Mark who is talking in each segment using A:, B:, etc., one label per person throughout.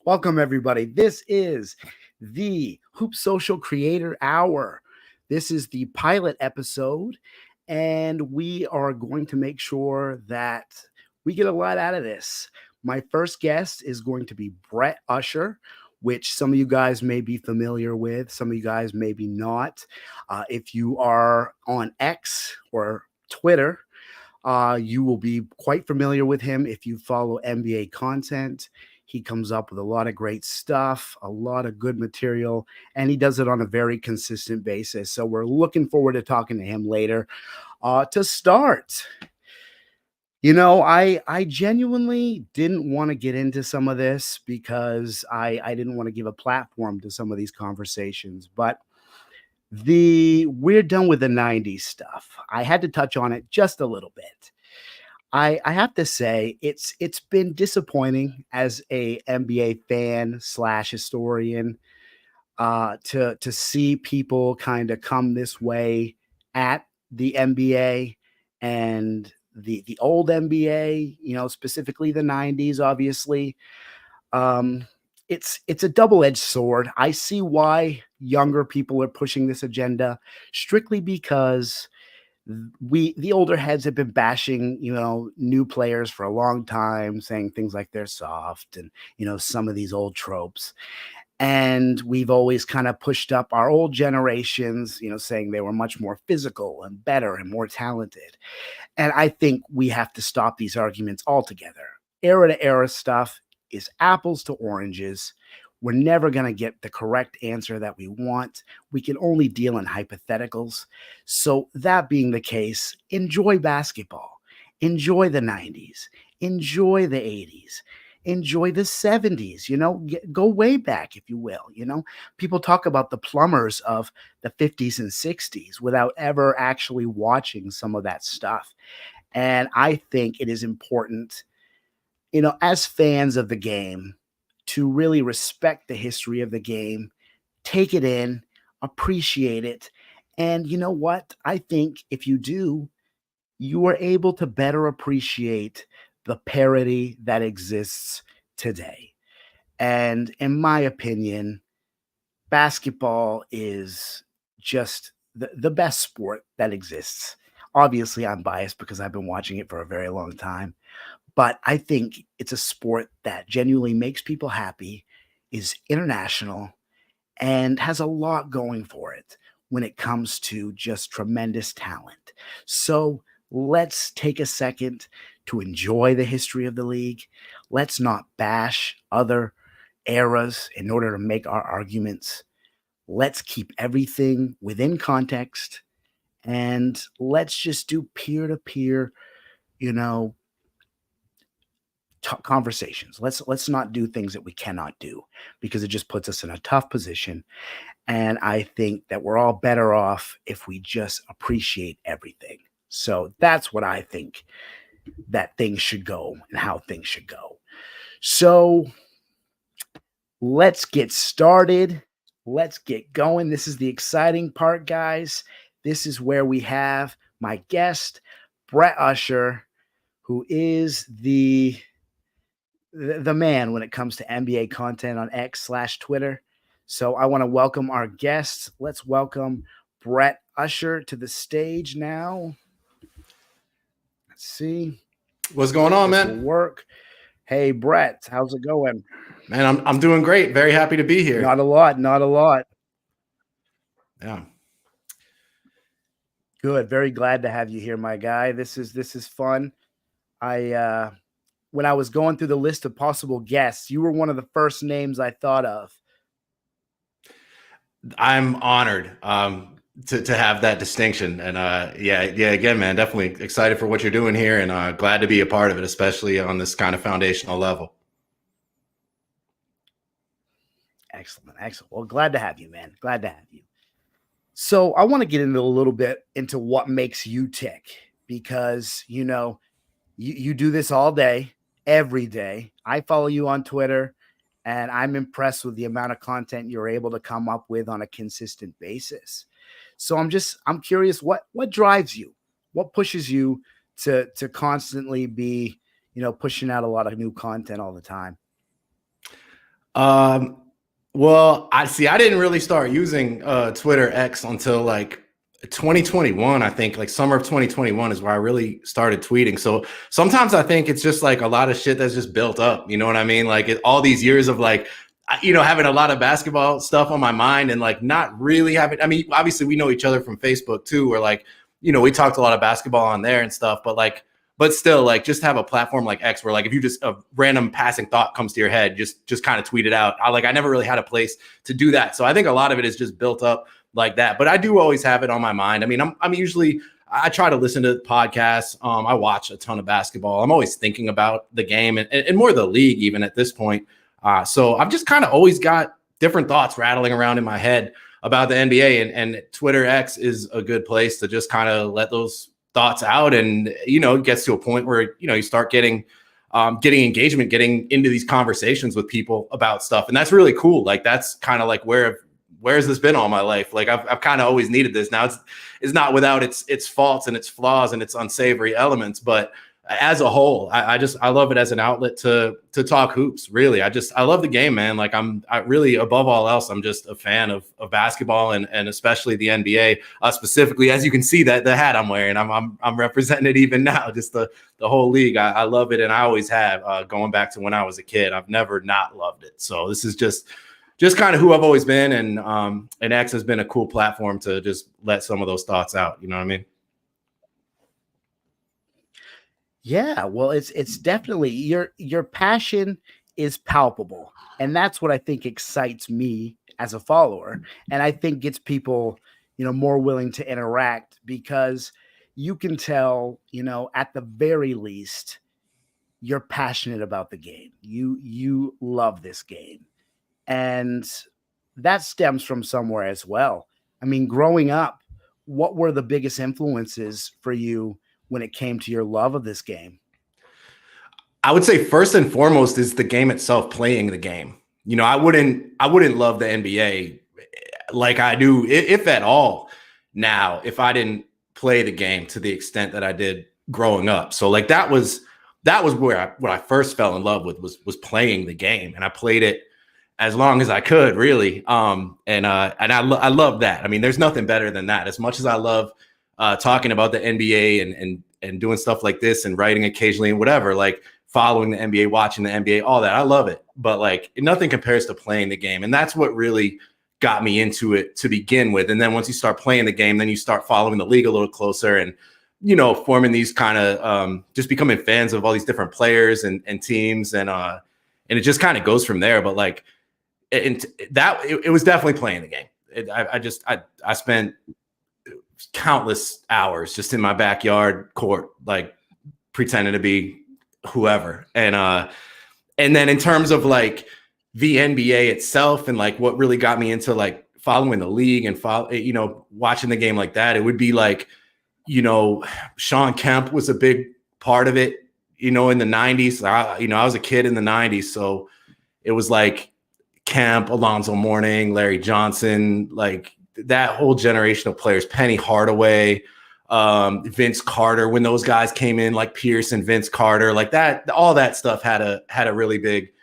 A: Welcome, everybody. This is the HoopSocial Creator Hour. This is the pilot episode, and we are going to make sure that we get a lot out of this. My first guest is going to be Brett Usher, which some of you guys may be familiar with, some of you guys maybe not. If you are on X or Twitter, you will be quite familiar with him if you follow NBA content. He comes up with a lot of great stuff, a lot of good material, and he does it on a very consistent basis. So we're looking forward to talking to him later. To start, I genuinely didn't want to get into some of this because I didn't want to give a platform to some of these conversations, but we're done with the 90s stuff. I had to touch on it just a little bit. I have to say it's been disappointing as a NBA fan slash historian to see people kind of come this way at the NBA and the old NBA, specifically the 90s, obviously. Um, it's a double-edged sword. I see why younger people are pushing this agenda strictly because the older heads have been bashing, new players for a long time, saying things like they're soft and, some of these old tropes. And we've always kind of pushed up our old generations, saying they were much more physical and better and more talented. And I think we have to stop these arguments altogether. Era to era stuff is apples to oranges. We're never going to get the correct answer that we want. We can only deal in hypotheticals. So that being the case, enjoy basketball. Enjoy the 90s. Enjoy the 80s. Enjoy the 70s, go way back, if you will. People talk about the plumbers of the 50s and 60s without ever actually watching some of that stuff. And I think it is important, as fans of the game, to really respect the history of the game, take it in, appreciate it. And you know what? I think if you do, you are able to better appreciate the parody that exists today. And in my opinion, basketball is just the best sport that exists. Obviously, I'm biased because I've been watching it for a very long time. But I think it's a sport that genuinely makes people happy, is international, and has a lot going for it when it comes to just tremendous talent. So let's take a second to enjoy the history of the league. Let's not bash other eras in order to make our arguments. Let's keep everything within context, and let's just do peer-to-peer, you know, conversations. Let's not do things that we cannot do because it just puts us in a tough position. And I think that we're all better off if we just appreciate everything. So that's what I think that things should go and how things should go. So let's get started. Let's get going. This is the exciting part, guys. This is where we have my guest, Brett Usher, who is the man when it comes to NBA content on X/Twitter. So I want to welcome our guests. Let's welcome Brett Usher to the stage now. Let's see.
B: What's going on,
A: This
B: man?
A: will work. Hey, Brett, how's it going?
B: Man, I'm doing great. Very happy to be here.
A: Not a lot.
B: Yeah.
A: Good. Very glad to have you here, my guy. This is fun. When I was going through the list of possible guests, you were one of the first names I thought of.
B: I'm honored to have that distinction. And again, man, definitely excited for what you're doing here and glad to be a part of it, especially on this kind of foundational level.
A: Excellent. Well, glad to have you, man. Glad to have you. So I want to get into a little bit into what makes you tick because, you do this all day, every day. I follow you on Twitter and I'm impressed with the amount of content you're able to come up with on a consistent basis. So I'm curious what drives you? What pushes you to constantly be, pushing out a lot of new content all the time?
B: Um, well, I didn't really start using Twitter X until like 2021. I think like summer of 2021 is where I really started tweeting. So sometimes I think it's just like a lot of shit that's just built up. You know what I mean? Like all these years of like, having a lot of basketball stuff on my mind and like not really having. I mean, obviously we know each other from Facebook too, where like, we talked a lot of basketball on there and stuff, but still, like, just have a platform like X where, like, if you just a random passing thought comes to your head, just kind of tweet it out. I never really had a place to do that, so I think a lot of it is just built up like that. But I do always have it on my mind. I mean, I'm usually I try to listen to podcasts. I watch a ton of basketball. I'm always thinking about the game and more the league even at this point. So I've just kind of always got different thoughts rattling around in my head about the NBA, and Twitter X is a good place to just kind of let those thoughts out. And it gets to a point where you start getting engagement, getting into these conversations with people about stuff, and that's really cool. Like that's kind of like where's this been all my life? Like I've kind of always needed this. Now it's not without its faults and its flaws and its unsavory elements, but as a whole, I love it as an outlet to talk hoops. Really, I love the game, man. Like I really, above all else, I'm just a fan of basketball and especially the NBA. Specifically, as you can see, that the hat I'm wearing, I'm representing it even now. Just the whole league. I love it, and I always have. Going back to when I was a kid, I've never not loved it. So this is just kind of who I've always been, and X has been a cool platform to just let some of those thoughts out. You know what I mean?
A: Yeah, well, it's definitely your passion is palpable, and that's what I think excites me as a follower, and I think gets people, more willing to interact because you can tell, at the very least, you're passionate about the game. You love this game, and that stems from somewhere as well. I mean, growing up, what were the biggest influences for you when it came to your love of this game?
B: I would say first and foremost is the game itself, playing the game. I wouldn't love the NBA like I do, if at all, now, if I didn't play the game to the extent that I did growing up. So like that was where what I first fell in love with was playing the game, and I played it as long as I could, really. I love that. I mean, there's nothing better than that. As much as I love talking about the NBA and doing stuff like this and writing occasionally and whatever, like following the NBA, watching the NBA, all that, I love it. But like nothing compares to playing the game, and that's what really got me into it to begin with. And then once you start playing the game, then you start following the league a little closer and forming these kind of just becoming fans of all these different players and teams, and it just kind of goes from there. But like. It was definitely playing the game. I spent countless hours just in my backyard court, like pretending to be whoever. And then in terms of like the NBA itself and like what really got me into like following the league and watching the game like that, it would be like, Sean Kemp was a big part of it, in the 90s. I was a kid in the 90s, so it was like Kemp, Alonzo Mourning, Larry Johnson, like that whole generation of players, Penny Hardaway, Vince Carter, when those guys came in, like Pierce and Vince Carter, like that, all that stuff had a really big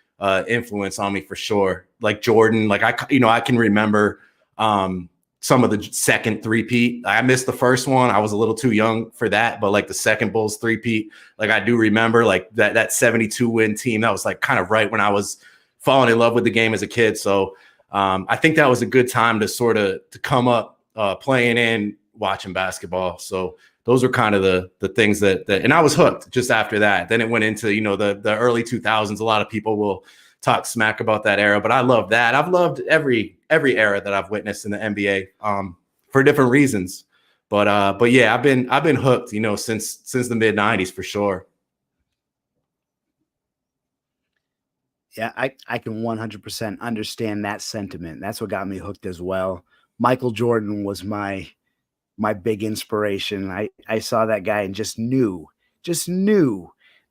B: influence on me for sure. Like Jordan, like I can remember some of the second three-peat. I missed the first one. I was a little too young for that, but like the second Bulls three-peat, like I do remember like that 72 win team. That was like kind of right when I was falling in love with the game as a kid. So I think that was a good time to come up playing and watching basketball. So those are kind of the things that and I was hooked just after that. Then it went into, the early 2000s. A lot of people will talk smack about that era, but I love that. I've loved every era that I've witnessed in the NBA for different reasons. But yeah, I've been hooked, since the mid 90s for sure.
A: Yeah, I can 100% understand that sentiment. That's what got me hooked as well. Michael Jordan was my big inspiration. I saw that guy and just knew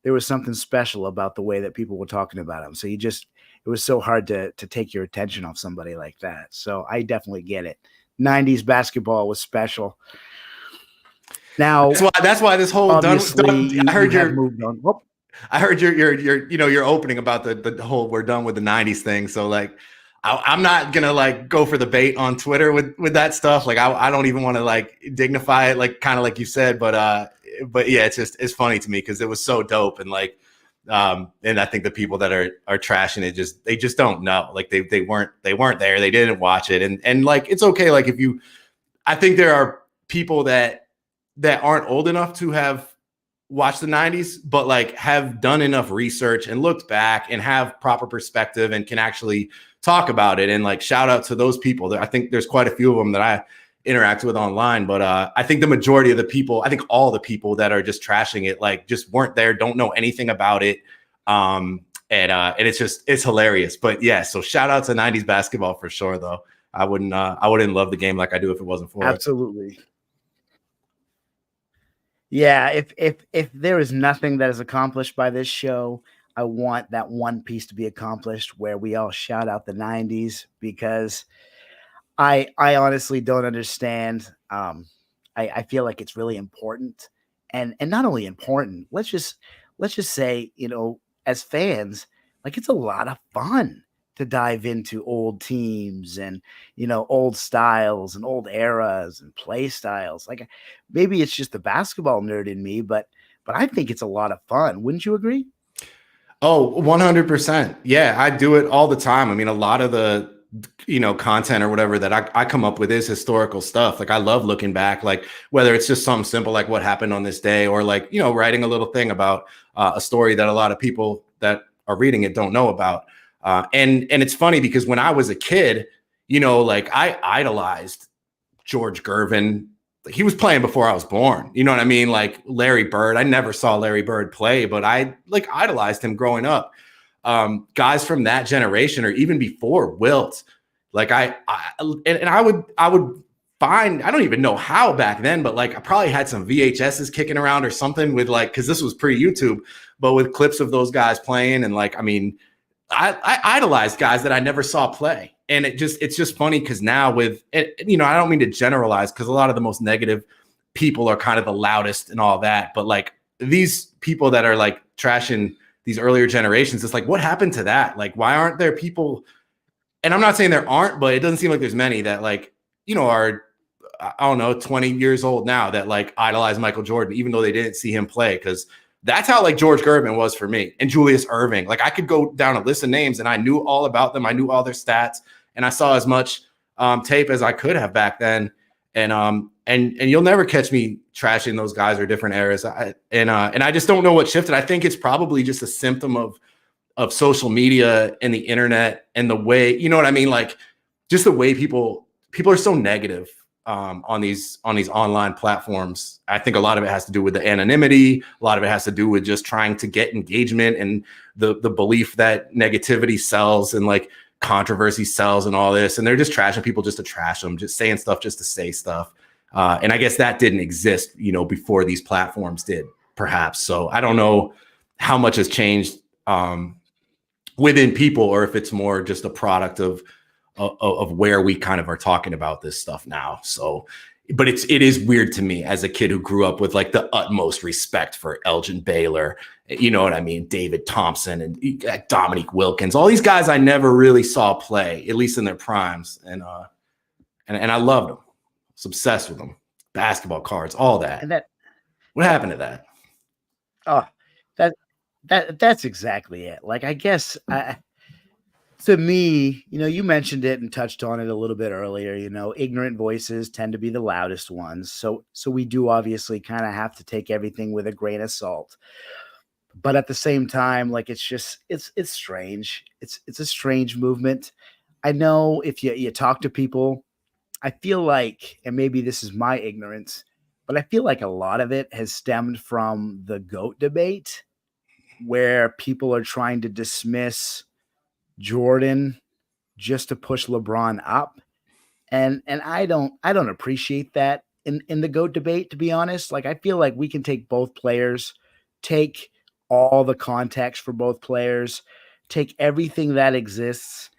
A: there was something special about the way that people were talking about him. So it was so hard to take your attention off somebody like that. So I definitely get it. 90s basketball was special. Now
B: that's why this whole
A: obviously
B: I heard
A: you have moved on. Oh,
B: I heard your opening about the whole we're done with the '90s thing. So like, I'm not gonna like go for the bait on Twitter with that stuff. Like I don't even want to like dignify it, like kind of like you said. But yeah, it's funny to me because it was so dope and like. And I think the people that are trashing it they just don't know. Like they weren't there. They didn't watch it. And like it's okay. Like I think there are people that aren't old enough to have watched the '90s, but like have done enough research and looked back and have proper perspective and can actually talk about it. And like shout out to those people. I think there's quite a few of them that I interact with online, but I think the majority of the people, I think all the people that are just trashing it, like just weren't there, don't know anything about it. And it's hilarious. But yeah, so shout out to '90s basketball for sure though. I wouldn't love the game like I do if it wasn't for it.
A: Absolutely. Yeah, if there is nothing that is accomplished by this show, I want that one piece to be accomplished where we all shout out the '90s because I honestly don't understand. I feel like it's really important, and not only important. Let's just say, as fans, like it's a lot of fun to dive into old teams and old styles and old eras and play styles. Like maybe it's just the basketball nerd in me, but I think it's a lot of fun. Wouldn't you agree?
B: Oh, 100%. Yeah, I do it all the time. I mean, a lot of the content or whatever that I come up with is historical stuff. Like I love looking back, like whether it's just something simple like what happened on this day or like, writing a little thing about a story that a lot of people that are reading it don't know about. And it's funny because when I was a kid, like I idolized George Gervin. He was playing before I was born. You know what I mean? Like Larry Bird. I never saw Larry Bird play, but I like idolized him growing up. Guys from that generation or even before Wilt, like I would find, I don't even know how back then, but like I probably had some VHSs kicking around or something with like, cause this was pre-YouTube, but with clips of those guys playing. And like, I mean, I idolized guys that I never saw play. And it's just funny because now with it, I don't mean to generalize because a lot of the most negative people are kind of the loudest and all that. But like these people that are like trashing these earlier generations, it's like, what happened to that? Like, why aren't there people? And I'm not saying there aren't, but it doesn't seem like there's many that like, are, I don't know, 20 years old now that like idolize Michael Jordan, even though they didn't see him play. Cause that's how like George Gervin was for me and Julius Erving. Like I could go down a list of names and I knew all about them. I knew all their stats and I saw as much tape as I could have back then. And you'll never catch me trashing those guys or different eras. And I just don't know what shifted. I think it's probably just a symptom of social media and the internet and the way, you know what I mean? Like just the way people are so negative on these online platforms. I think a lot of it has to do with the anonymity. A lot of it has to do with just trying to get engagement and the belief that negativity sells and like controversy sells and all this. And they're just trashing people just to trash them, just saying stuff just to say stuff. And I guess that didn't exist, before these platforms did, perhaps. So I don't know how much has changed within people, or if it's more just a product of where we kind of are talking about this stuff now. So, but it is weird to me as a kid who grew up with like the utmost respect for Elgin Baylor, you know what I mean? David Thompson and Dominique Wilkins, all these guys I never really saw play, at least in their primes. And I loved them. I was obsessed with them. Basketball cards, all that.
A: And that
B: What happened to that?
A: oh that's exactly it. Like I guess to me, you mentioned it and touched on it a little bit earlier. Ignorant voices tend to be the loudest ones. So we do obviously kind of have to take everything with a grain of salt. But at the same time, like it's strange. It's a strange movement. I know if you talk to people, I feel like, and maybe this is my ignorance, but I feel like a lot of it has stemmed from the GOAT debate, where people are trying to dismiss Jordan just to push LeBron up. And I don't appreciate that in the GOAT debate, to be honest. Like I feel like we can take both players, take all the context for both players, take everything that exists,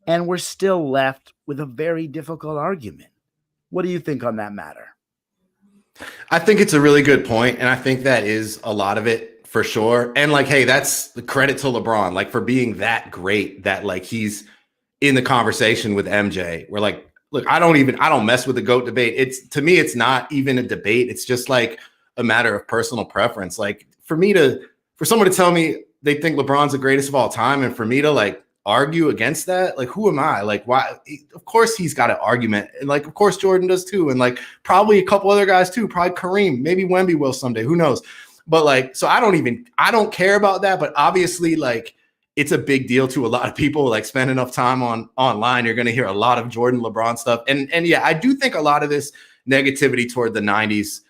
A: and we're still left with a very difficult argument. What do you think on that matter?
B: I think it's a really good point, and I think that is a lot of it for sure. And like, hey, that's the credit to LeBron, like for being that great that like he's in the conversation with MJ. We're like, look, I don't mess with the GOAT debate. It's to me, it's not even a debate. It's just like a matter of personal preference. Like for someone to tell me they think LeBron's the greatest of all time, and for me to like argue against that, like who am I? Like why? Of course he's got an argument, and like of course Jordan does too, and like probably a couple other guys too, probably Kareem, maybe Wemby will someday, who knows? But like, so I don't care about that. But obviously, like it's a big deal to a lot of people. Like spend enough time online, you're going to hear a lot of Jordan, LeBron stuff, and yeah, I do think a lot of this negativity toward the '90s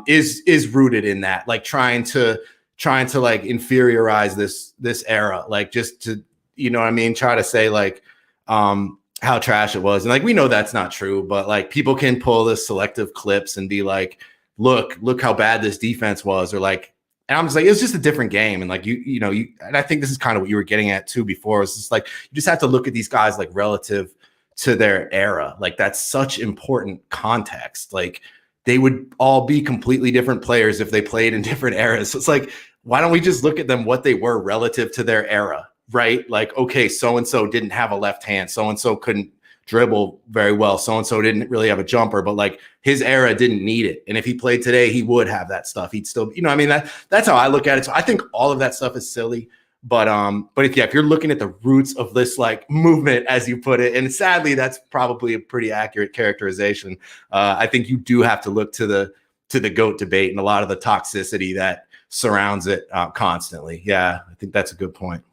B: is rooted in that, like trying to like inferiorize this era, like just to, you know what I mean, try to say like how trash it was. And like we know that's not true, but like people can pull the selective clips and be like, look how bad this defense was, or like, and I'm just like, it's just a different game. And like you know, and I think this is kind of what you were getting at too before. It's just like you just have to look at these guys like relative to their era. Like that's such important context. Like they would all be completely different players if they played in different eras. So it's like, why don't we just look at them what they were relative to their era, right? Like, okay, so-and-so didn't have a left hand. So-and-so couldn't dribble very well. So-and-so didn't really have a jumper, but like his era didn't need it. And if he played today, he would have that stuff. He'd still, you know, I mean, that's how I look at it. So I think all of that stuff is silly. But if you're looking at the roots of this like movement, as you put it, and sadly, that's probably a pretty accurate characterization. I think you do have to look to the GOAT debate and a lot of the toxicity that surrounds it constantly. Yeah, I think that's a good point.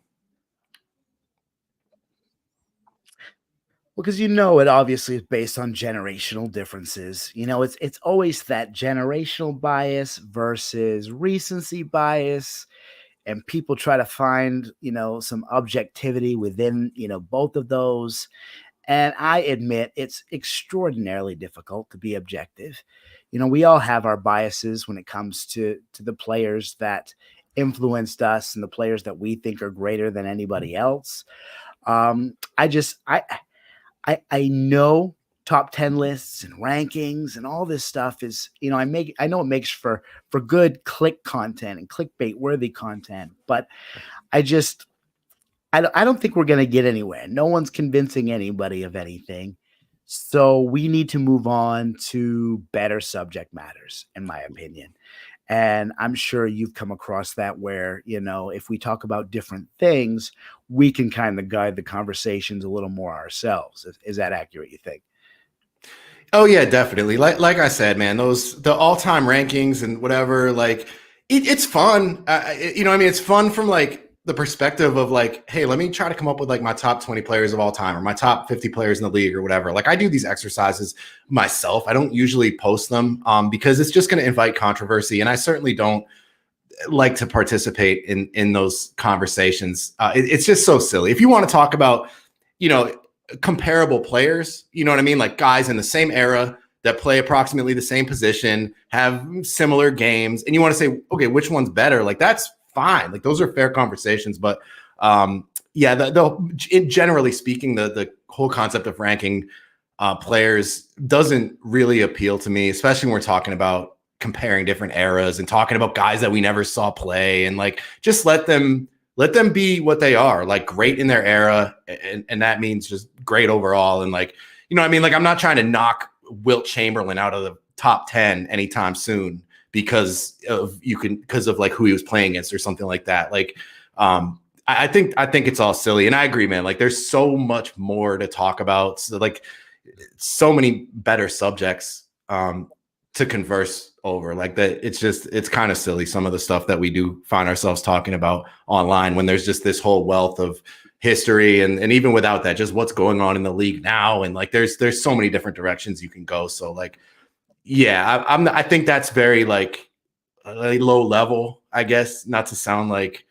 A: Well, because you know it obviously is based on generational differences. You know, it's always that generational bias versus recency bias, and people try to find, you know, some objectivity within, you know, both of those. And I admit it's extraordinarily difficult to be objective. You know, we all have our biases when it comes to the players that influenced us and the players that we think are greater than anybody else. I just I know top 10 lists and rankings and all this stuff is, you know, I know it makes for good click content and clickbait worthy content, but I just I don't think we're going to get anywhere. No one's convincing anybody of anything. So we need to move on to better subject matters, in my opinion. And I'm sure you've come across that where, you know, if we talk about different things, we can kind of guide the conversations a little more ourselves. Is that accurate, you think?
B: Oh yeah, definitely. Like I said, man, the all-time rankings and whatever, like it's fun. You know, I mean, it's fun from like the perspective of like, hey, let me try to come up with like my top 20 players of all time or my top 50 players in the league or whatever. Like I do these exercises myself. I don't usually post them because it's just going to invite controversy, and I certainly don't like to participate in those conversations. It's just so silly. If you want to talk about, you know, comparable players, you know what I mean? Like guys in the same era that play approximately the same position, have similar games, and you want to say, okay, which one's better? Like that's fine. Like those are fair conversations. But yeah, generally speaking, the whole concept of ranking players doesn't really appeal to me, especially when we're talking about comparing different eras and talking about guys that we never saw play, and like just let them be what they are, like great in their era, and that means just great overall. And like, you know what I mean? Like I'm not trying to knock Wilt Chamberlain out of the top 10 anytime soon because of like who he was playing against or something like that. Like I think it's all silly, and I agree, man. Like there's so much more to talk about, so like so many better subjects to converse over. Like that, it's kind of silly, some of the stuff that we do find ourselves talking about online when there's just this whole wealth of history, and even without that, just what's going on in the league now, and like there's so many different directions you can go. So like, yeah, I think that's very like a low level, I guess, not to sound like,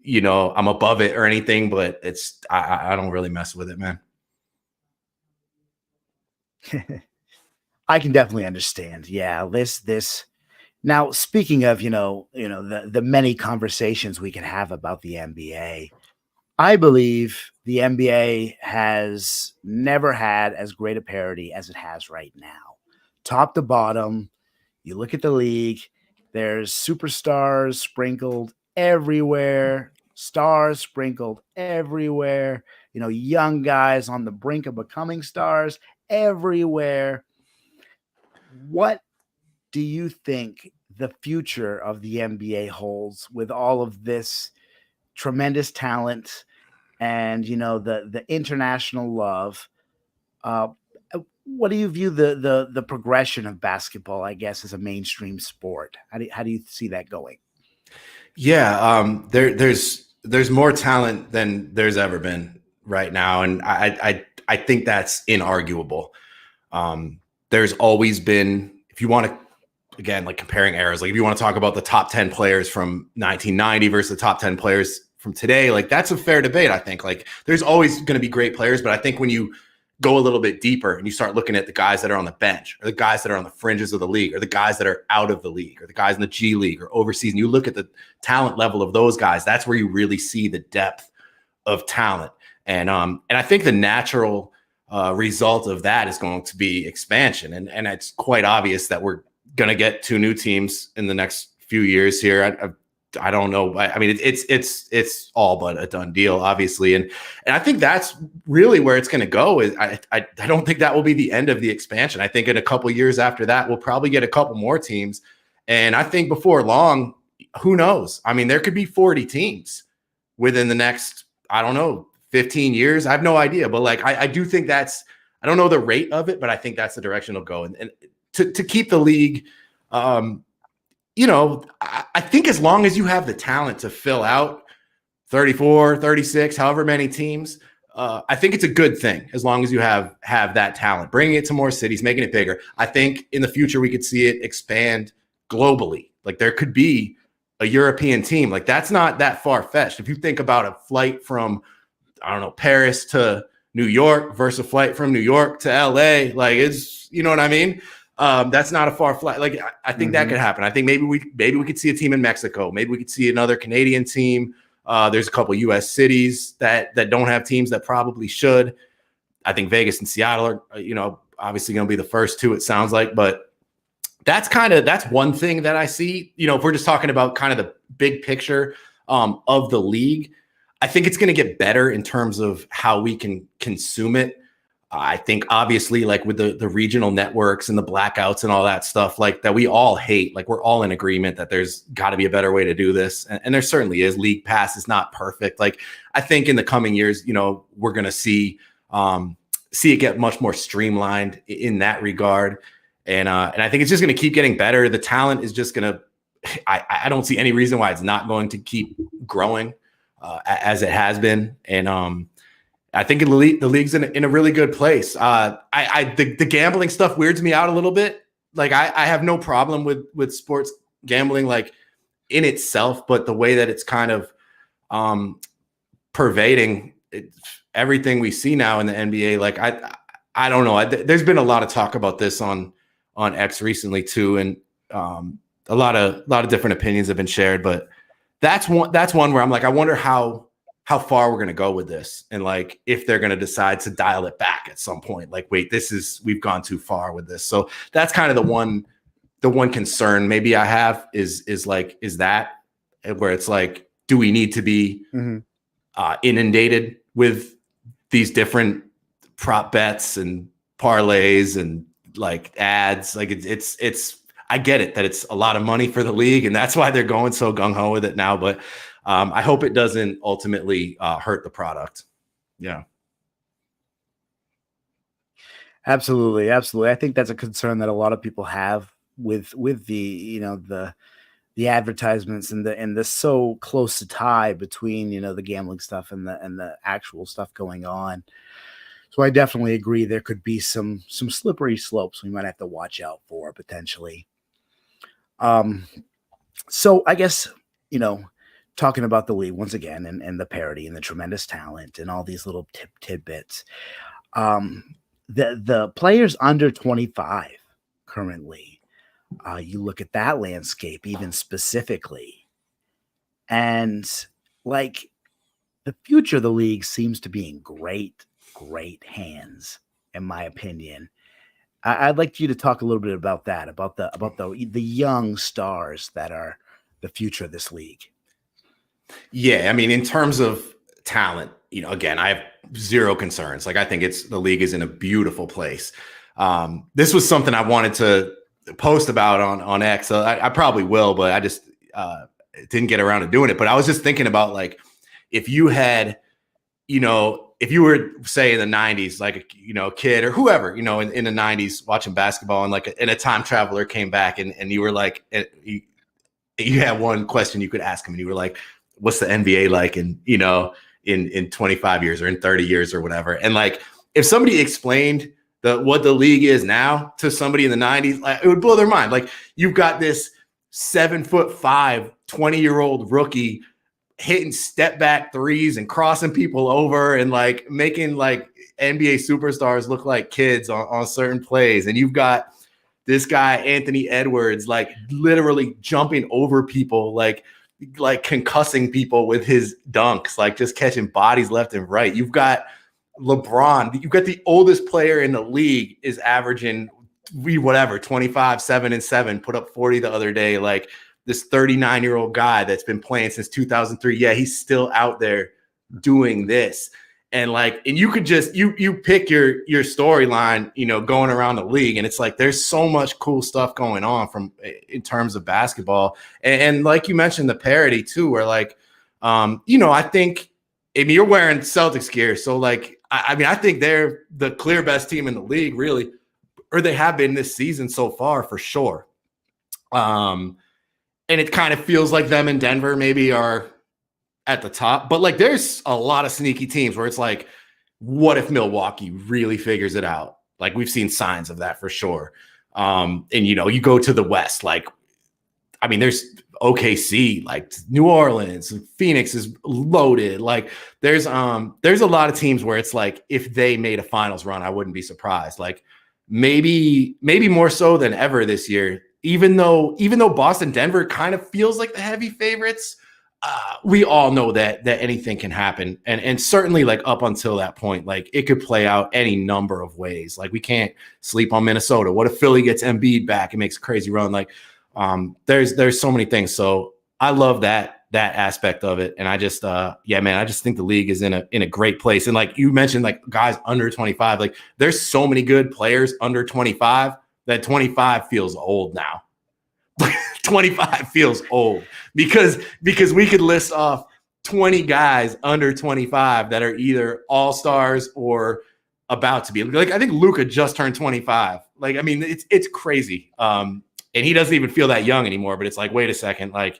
B: you know, I'm above it or anything, but it's I don't really mess with it, man.
A: I can definitely understand. Yeah, this now speaking of, the many conversations we can have about the NBA, I believe the NBA has never had as great a parity as it has right now. Top to bottom, you look at the league, there's superstars sprinkled everywhere, stars sprinkled everywhere, young guys on the brink of becoming stars everywhere. What do you think the future of the NBA holds with all of this tremendous talent and the international love? Uh, what do you view the progression of basketball, I guess, as a mainstream sport? How do you see that going?
B: Yeah, there's more talent than there's ever been right now, and I think that's inarguable. There's always been, if you want to, again, like comparing eras, like if you want to talk about the top 10 players from 1990 versus the top 10 players from today, like that's a fair debate. I think like there's always going to be great players, but I think when you go a little bit deeper and you start looking at the guys that are on the bench or the guys that are on the fringes of the league or the guys that are out of the league or the guys in the G League or overseas, and you look at the talent level of those guys, that's where you really see the depth of talent. And I think the natural result of that is going to be expansion. And it's quite obvious that we're going to get 2 new teams in the next few years here. I don't know. I mean, it's all but a done deal, obviously. And I think that's really where it's going to go. Is I don't think that will be the end of the expansion. I think in a couple of years after that, we'll probably get a couple more teams. And I think before long, who knows? I mean, there could be 40 teams within the next, I don't know, 15 years. I have no idea. But like, I do think I don't know the rate of it, but I think that's the direction it'll go. And to keep the league, I think as long as you have the talent to fill out 34, 36, however many teams, I think it's a good thing as long as you have that talent, bringing it to more cities, making it bigger. I think in the future, we could see it expand globally. Like there could be a European team. Like that's not that far-fetched. If you think about a flight from, I don't know, Paris to New York versus a flight from New York to LA, like it's, you know what I mean? That's not a far flight. Like I think that could happen. I think maybe we could see a team in Mexico. Maybe we could see another Canadian team. There's a couple US cities that don't have teams that probably should. I think Vegas and Seattle are, obviously going to be the first 2, it sounds like, but that's one thing that I see, if we're just talking about kind of the big picture of the league. I think it's going to get better in terms of how we can consume it. I think obviously like with the regional networks and the blackouts and all that stuff like that we all hate, like we're all in agreement that there's got to be a better way to do this. And there certainly is. League Pass is not perfect. Like I think in the coming years, we're going to see it get much more streamlined in that regard. And I think it's just going to keep getting better. The talent is just going to, I don't see any reason why it's not going to keep growing as it has been. And I think the league's in a really good place. The gambling stuff weirds me out a little bit. Like I have no problem with sports gambling, like in itself, but the way that it's kind of pervading everything we see now in the NBA. Like I don't know. There's been a lot of talk about this on X recently too, and a lot of different opinions have been shared. But that's one where I'm like, I wonder how far we're going to go with this. And like, if they're going to decide to dial it back at some point, like, wait, we've gone too far with this. So that's kind of the one concern maybe I have is that where it's like, do we need to be inundated with these different prop bets and parlays and like ads? Like it's, I get it that it's a lot of money for the league and that's why they're going so gung ho with it now. But I hope it doesn't ultimately hurt the product. Yeah.
A: Absolutely. I think that's a concern that a lot of people have with the the advertisements and the so close a tie between the gambling stuff and the actual stuff going on. So I definitely agree there could be some slippery slopes we might have to watch out for potentially. So I guess talking about the league once again and the parody and the tremendous talent and all these little tidbits. The players under 25 currently, you look at that landscape even specifically, and like the future of the league seems to be in great hands, in my opinion. I'd like you to talk a little bit about that, about the young stars that are the future of this league.
B: Yeah, I mean, in terms of talent, again, I have zero concerns. Like, I think the league is in a beautiful place. This was something I wanted to post about on X. So I probably will, but I just didn't get around to doing it. But I was just thinking about, like, if you had, if you were, say, in the 90s, like, a kid or whoever, in the 90s watching basketball, and and a time traveler came back, and you were like, you had one question you could ask him, and you were like, what's the NBA like in 25 years or in 30 years or whatever. And, like, if somebody explained what the league is now to somebody in the 90s, like, it would blow their mind. Like, you've got this 7'5", 20-year-old rookie hitting step back threes and crossing people over and, like, making, like, NBA superstars look like kids on certain plays. And you've got this guy, Anthony Edwards, like, literally jumping over people, like concussing people with his dunks, like, just catching bodies left and right. You've got LeBron. You've got the oldest player in the league is averaging 25, 7 and 7, put up 40 the other day. Like, this 39-year-old guy that's been playing since 2003. Yeah, he's still out there doing this. And, like, and you could just, you pick your storyline, going around the league. And it's like, there's so much cool stuff going on in terms of basketball. And like you mentioned, the parody too, where, like, I think, you're wearing Celtics gear. So, like, I think they're the clear best team in the league, really, or they have been this season so far, for sure. And it kind of feels like them and Denver maybe are at the top, but, like, there's a lot of sneaky teams where it's like, what if Milwaukee really figures it out? Like, we've seen signs of that for sure. And, you go to the West, like, there's OKC, like, New Orleans, Phoenix is loaded. Like, there's a lot of teams where it's like, if they made a finals run, I wouldn't be surprised. Like, maybe more so than ever this year, even though Boston, Denver kind of feels like the heavy favorites. We all know that anything can happen. And certainly, like, up until that point, like, it could play out any number of ways. Like, we can't sleep on Minnesota. What if Philly gets Embiid back and makes a crazy run? Like, there's so many things. So I love that aspect of it. And I just, I just think the league is in a great place. And, like you mentioned, like, guys under 25, like, there's so many good players under 25 that 25 feels old now. 25 feels old because we could list off 20 guys under 25 that are either all-stars or about to be. Like, I think Luka just turned 25. Like, it's crazy. And he doesn't even feel that young anymore, but it's like, wait a second, like,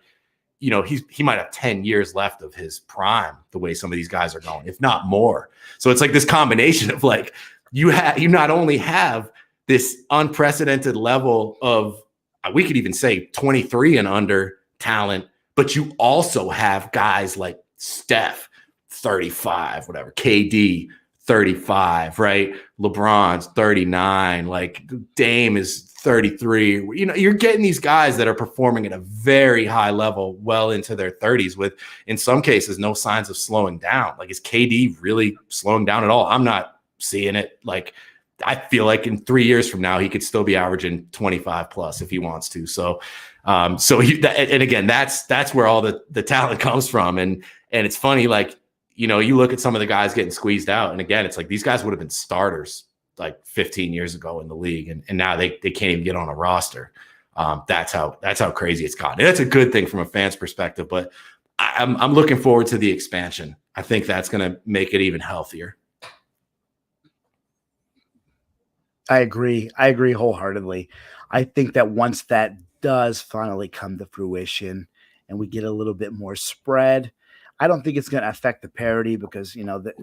B: he might have 10 years left of his prime, the way some of these guys are going, if not more. So it's like this combination of, like, you not only have this unprecedented level of, we could even say 23 and under talent, but you also have guys like Steph, 35, whatever, KD, 35, right? LeBron's 39, like, Dame is 33. You're getting these guys that are performing at a very high level well into their 30s with, in some cases, no signs of slowing down. Like, is KD really slowing down at all? I'm not seeing it. Like, I feel like in 3 years from now, he could still be averaging 25 plus if he wants to. So, and again, that's where all the talent comes from. And it's funny, like, you look at some of the guys getting squeezed out, and again, it's like, these guys would have been starters like 15 years ago in the league, and now they can't even get on a roster. That's how crazy it's gotten. And that's a good thing from a fan's perspective, but I'm looking forward to the expansion. I think that's going to make it even healthier.
A: I agree wholeheartedly. I think that once that does finally come to fruition and we get a little bit more spread, I don't think it's going to affect the parity because,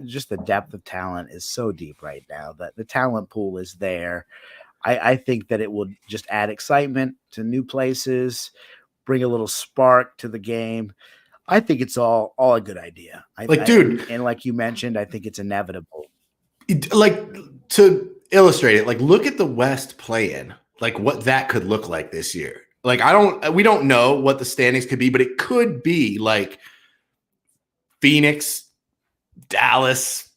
A: just the depth of talent is so deep right now that the talent pool is there. I think that it will just add excitement to new places, bring a little spark to the game. I think it's all a good idea. And like you mentioned, I think it's inevitable.
B: Like, to illustrate it, like, look at the West play-in, like, what that could look like this year. Like, we don't know what the standings could be, but it could be like Phoenix, Dallas,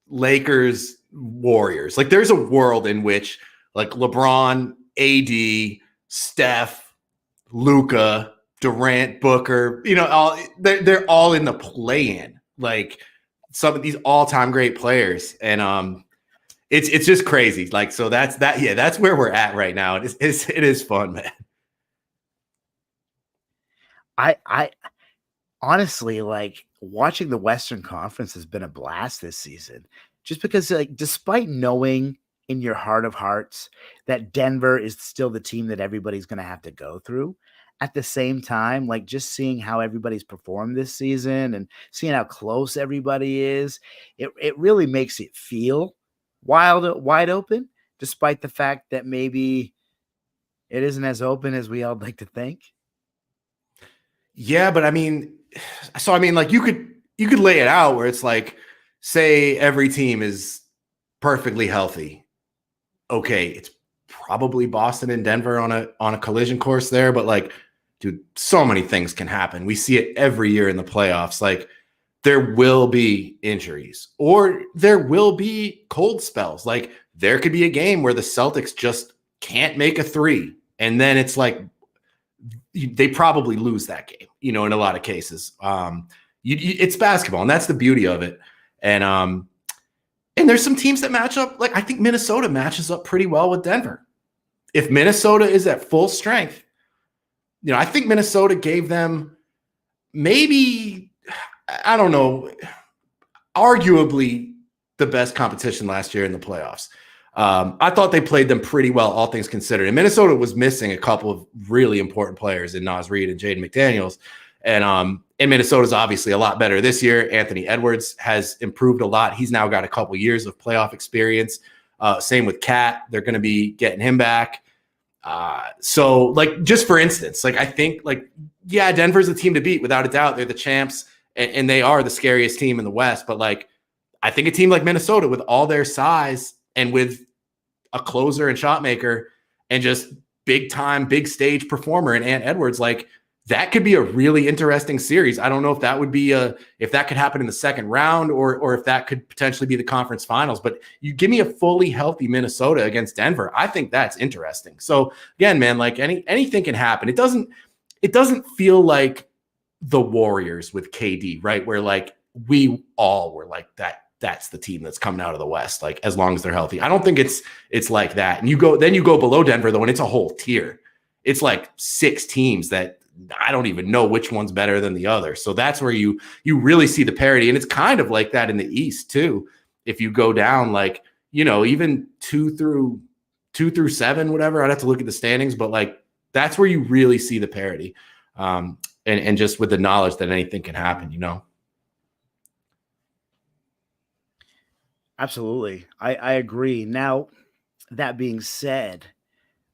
B: Lakers, Warriors. Like, there's a world in which, like, LeBron, AD, Steph, Luka, Durant, Booker, they're all in the play-in. Like some of these all-time great players, and it's just crazy. Like so that's that. Yeah, that's where we're at right now. It is fun, man.
A: I honestly, like, watching the Western Conference has been a blast this season, just because, like, despite knowing in your heart of hearts that Denver is still the team that everybody's going to have to go through, at the same time, like, just seeing how everybody's performed this season and seeing how close everybody is, it really makes it feel wide open, despite the fact that maybe it isn't as open as we all like to think.
B: Yeah, but I mean, like you could lay it out where it's like, say every team is perfectly healthy. Okay, it's probably Boston and Denver on a collision course there, but like, dude, so many things can happen. We see it every year in the playoffs. Like there will be injuries or there will be cold spells. Like there could be a game where the Celtics just can't make a three. And then it's like, they probably lose that game, in a lot of cases. It's basketball, and that's the beauty of it. And there's some teams that match up. Like I think Minnesota matches up pretty well with Denver. If Minnesota is at full strength, I think Minnesota gave them maybe, I don't know, arguably the best competition last year in the playoffs. I thought they played them pretty well, all things considered. And Minnesota was missing a couple of really important players in Naz Reid and Jaden McDaniels. And Minnesota's obviously a lot better this year. Anthony Edwards has improved a lot. He's now got a couple years of playoff experience. Same with Cat. They're going to be getting him back. So, like, just for instance, like, I think, like, yeah, Denver's the team to beat, without a doubt. They're the champs, and they are the scariest team in the West. But, like, I think a team like Minnesota, with all their size and with a closer and shot maker and just big time, big stage performer and Ant Edwards, like that could be a really interesting series. I don't know if that would be if that could happen in the second round or if that could potentially be the conference finals, but you give me a fully healthy Minnesota against Denver. I think that's interesting. So again, man, like anything can happen. It doesn't feel like the Warriors with KD, right? Where like we all were like that's the team that's coming out of the West, like as long as they're healthy. I don't think it's like that. And you go below Denver though, and it's a whole tier. It's like 6 teams that I don't even know which one's better than the other. So that's where you really see the parity. And it's kind of like that in the East too. If you go down, like, even 2 through 7, whatever, I'd have to look at the standings, but like, that's where you really see the parity. And just with the knowledge that anything can happen,
A: Absolutely. I agree. Now, that being said,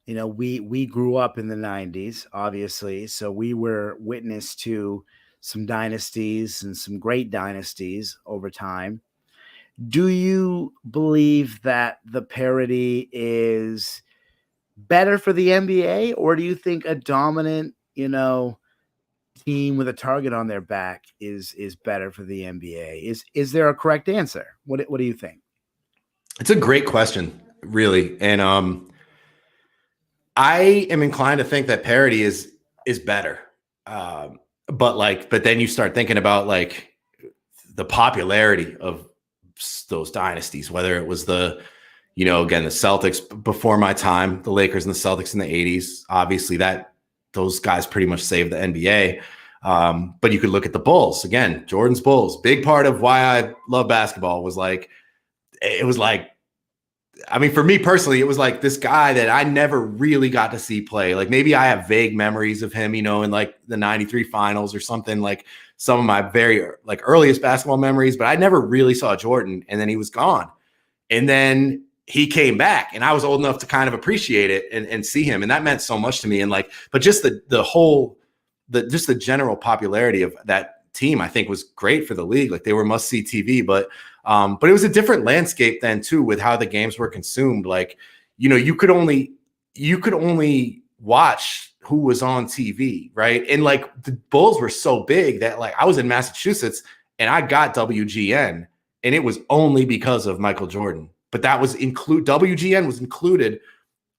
A: we grew up in the 90s, obviously, so we were witness to some dynasties and some great dynasties over time. Do you believe that the parity is better for the NBA, or do you think a dominant, team with a target on their back is better for the NBA? Is there a correct answer? What do you think?
B: It's a great question, really. And I am inclined to think that parity is better. But then you start thinking about like the popularity of those dynasties, whether it was again, the Celtics before my time, the Lakers and the Celtics in the 80s, obviously those guys pretty much saved the NBA. But you could look at the Bulls again, Jordan's Bulls. Big part of why I love basketball was like, I mean, for me personally, it was like this guy that I never really got to see play. Like maybe I have vague memories of him, in like the 93 finals or something, like some of my very like earliest basketball memories, but I never really saw Jordan, and then he was gone. And then he came back, and I was old enough to kind of appreciate it and see him. And that meant so much to me. And like, but just the general popularity of that team, I think was great for the league. Like they were must see TV, but it was a different landscape then too, with how the games were consumed. Like, you could only watch who was on TV. Right. And like the Bulls were so big that like I was in Massachusetts and I got WGN, and it was only because of Michael Jordan, but that was WGN was included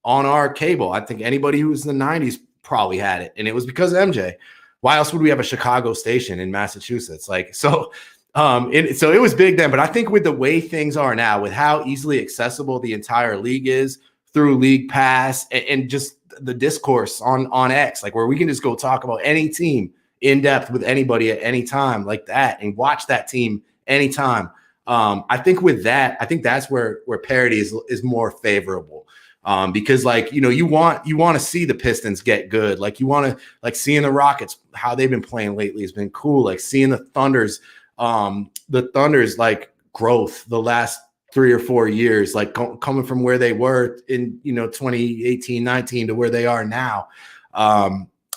B: on our cable. I think anybody who was in the 90s probably had it, and it was because of MJ. Why else would we have a Chicago station in Massachusetts? Like, so it was big then. But I think with the way things are now, with how easily accessible the entire league is through League Pass and just the discourse on X, like where we can just go talk about any team in depth with anybody at any time like that and watch that team anytime. I think with that, I think that's where parity is more favorable. Because like, you want to see the Pistons get good. Like you want to like seeing the Rockets, how they've been playing lately has been cool. Like seeing the Thunder's like growth the last 3 or 4 years, like coming from where they were in, 2018, 19 to where they are now.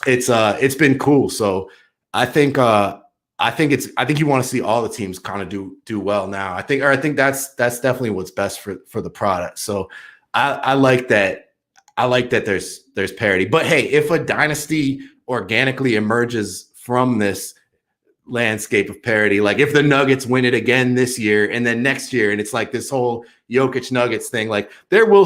B: It's been cool. So I think you want to see all the teams kind of do well now. I think that's definitely what's best for the product. So I like that. I like that there's parity. But hey, if a dynasty organically emerges from this landscape of parity, like if the Nuggets win it again this year and then next year, and it's like this whole Jokic Nuggets thing, like there will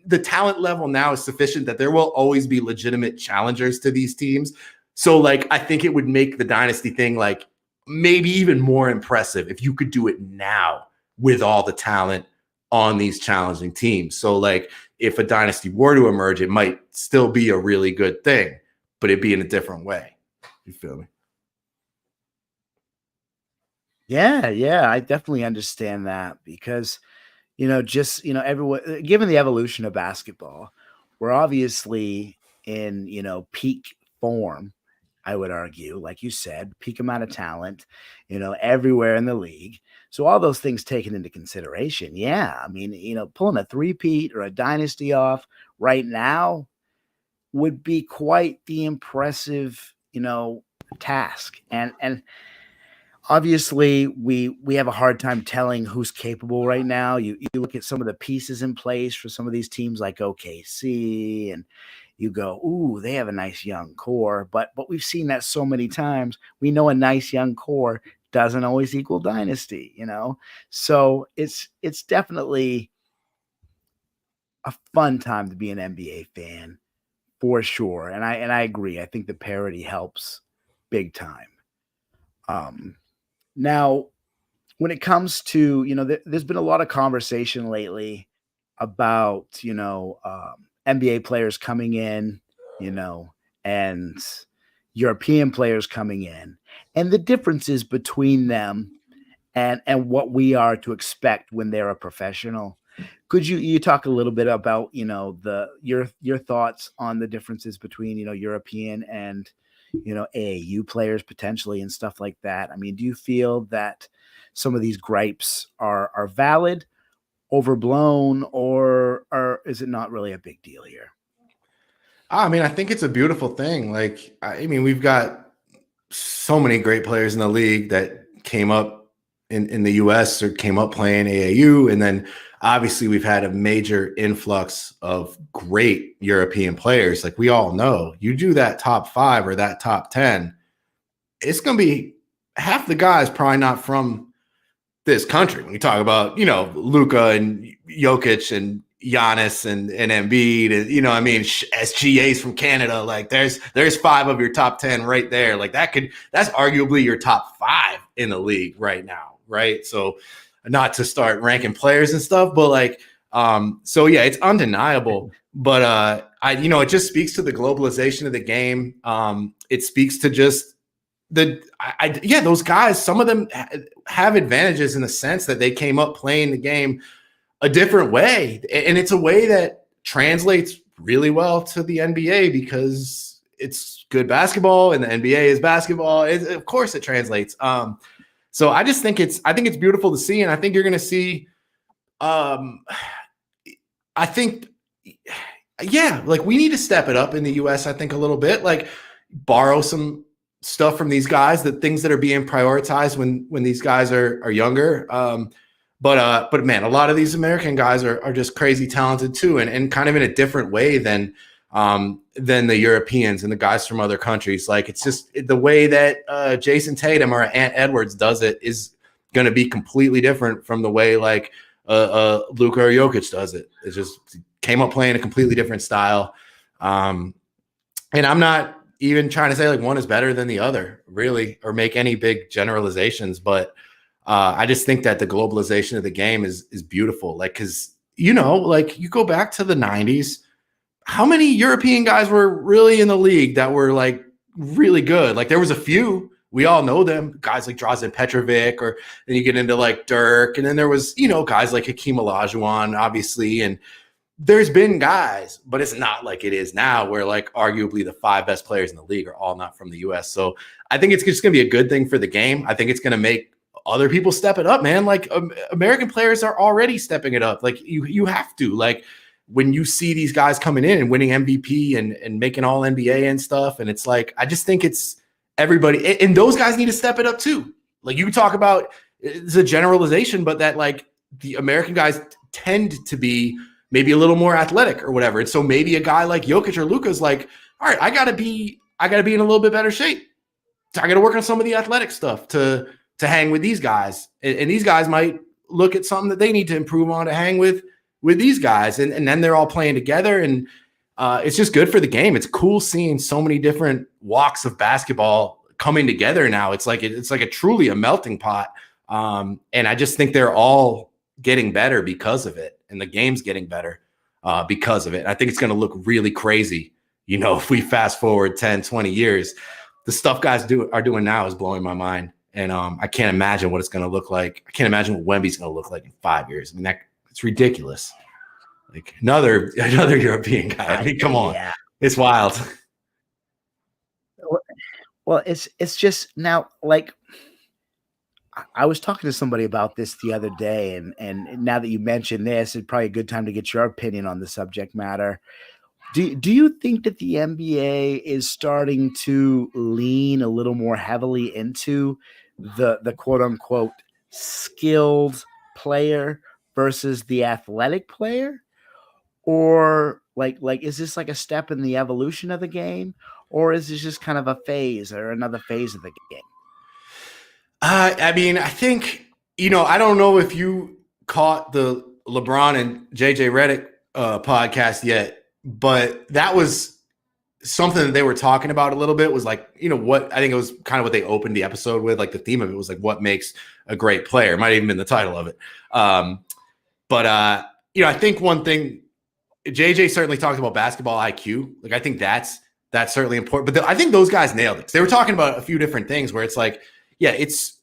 B: the talent level now is sufficient that there will always be legitimate challengers to these teams. So like I think it would make the dynasty thing like maybe even more impressive if you could do it now with all the talent on these challenging teams. So like if a dynasty were to emerge, it might still be a really good thing, but it'd be in a different way. You feel me?
A: Yeah, I definitely understand that because, everyone, given the evolution of basketball, we're obviously in, peak form, I would argue, like you said, peak amount of talent, everywhere in the league. So all those things taken into consideration. Yeah. I mean, pulling a three-peat or a dynasty off right now would be quite the impressive, task. And obviously we have a hard time telling who's capable right now. You look at some of the pieces in place for some of these teams like OKC, and you go, ooh, they have a nice young core. But we've seen that so many times. We know a nice young core doesn't always equal dynasty, So it's definitely a fun time to be an NBA fan for sure. And I agree. I think the parity helps big time. Now, when it comes to, there's been a lot of conversation lately about, NBA players coming in, and European players coming in, and the differences between them and what we are to expect when they're a professional. Could you talk a little bit about, your thoughts on the differences between, European and, AAU players potentially and stuff like that? I mean, do you feel that some of these gripes are valid, overblown, or is it not really a big deal here?
B: I mean, I think it's a beautiful thing. Like, I mean, we've got so many great players in the league that came up in the US or came up playing AAU. And then obviously we've had a major influx of great European players. Like we all know, you do that top 5 or that top 10, it's going to be half the guys probably not from this country. When you talk about, Luka and Jokic and Giannis and Embiid, and I mean, SGA's from Canada. Like there's 5 of your top 10 right there. Like that's arguably your top 5 in the league right now, right? So not to start ranking players and stuff, but like, so yeah, it's undeniable. But it just speaks to the globalization of the game. It speaks to just those guys. Some of them have advantages in the sense that they came up playing the game a different way. And it's a way that translates really well to the NBA because it's good basketball and the NBA is basketball. Of course it translates. So I just think it's beautiful to see. And I think you're going to see, like we need to step it up in the US, I think a little bit, like borrow some stuff from these guys, the things that are being prioritized when these guys are younger. But man, a lot of these American guys are just crazy talented too, and kind of in a different way than the Europeans and the guys from other countries. Like it's just the way that Jason Tatum or Ant Edwards does it is going to be completely different from the way like Luka or Jokic does it. It just came up playing a completely different style. And I'm not even trying to say like one is better than the other, really, or make any big generalizations. But I just think that the globalization of the game is beautiful. Like, because like you go back to the -- how many European guys were really in the league that were like really good? Like there was a few. We all know them, guys like Drazen Petrovic, or then you get into like Dirk, and then there was guys like Hakeem Olajuwon, obviously, and there's been guys, but it's not like it is now, where like arguably the 5 best players in the league are all not from the U.S. So I think it's just going to be a good thing for the game. I think it's going to make other people step it up, man. Like American players are already stepping it up. Like you have to, like, when you see these guys coming in and winning MVP and making all NBA and stuff. And it's like, I just think it's everybody, and those guys need to step it up too. Like you talk about, it's a generalization, but that like the American guys tend to be maybe a little more athletic or whatever. And so maybe a guy like Jokic or Luka's like, all right, I gotta be in a little bit better shape. So I gotta work on some of the athletic stuff to hang with these guys. And these guys might look at something that they need to improve on to hang with these guys. And then they're all playing together. And it's just good for the game. It's cool seeing so many different walks of basketball coming together now. It's like a truly a melting pot. And I just think they're all getting better because of it. And the game's getting better because of it. I think it's going to look really crazy. If we fast forward 10, 20 years, the stuff guys are doing now is blowing my mind. And I can't imagine what it's going to look like. I can't imagine what Wemby's going to look like in 5 years. I mean, it's ridiculous. Like another European guy. I mean, come on. Yeah. It's wild.
A: Well, it's just now, like, I was talking to somebody about this the other day, and now that you mentioned this, it's probably a good time to get your opinion on the subject matter. Do you think that the NBA is starting to lean a little more heavily into the quote unquote skilled player versus the athletic player? Or like is this like a step in the evolution of the game, or is this just kind of a phase or another phase of the game?
B: I mean, I think, I don't know if you caught the LeBron and JJ Redick podcast yet, but that was something that they were talking about a little bit, was like, what I think it was kind of what they opened the episode with. Like the theme of it was like, what makes a great player? It might have even been the title of it. But I think one thing, JJ certainly talked about basketball IQ. Like, I think that's certainly important. But I think those guys nailed it. They were talking about a few different things where it's like, yeah, it's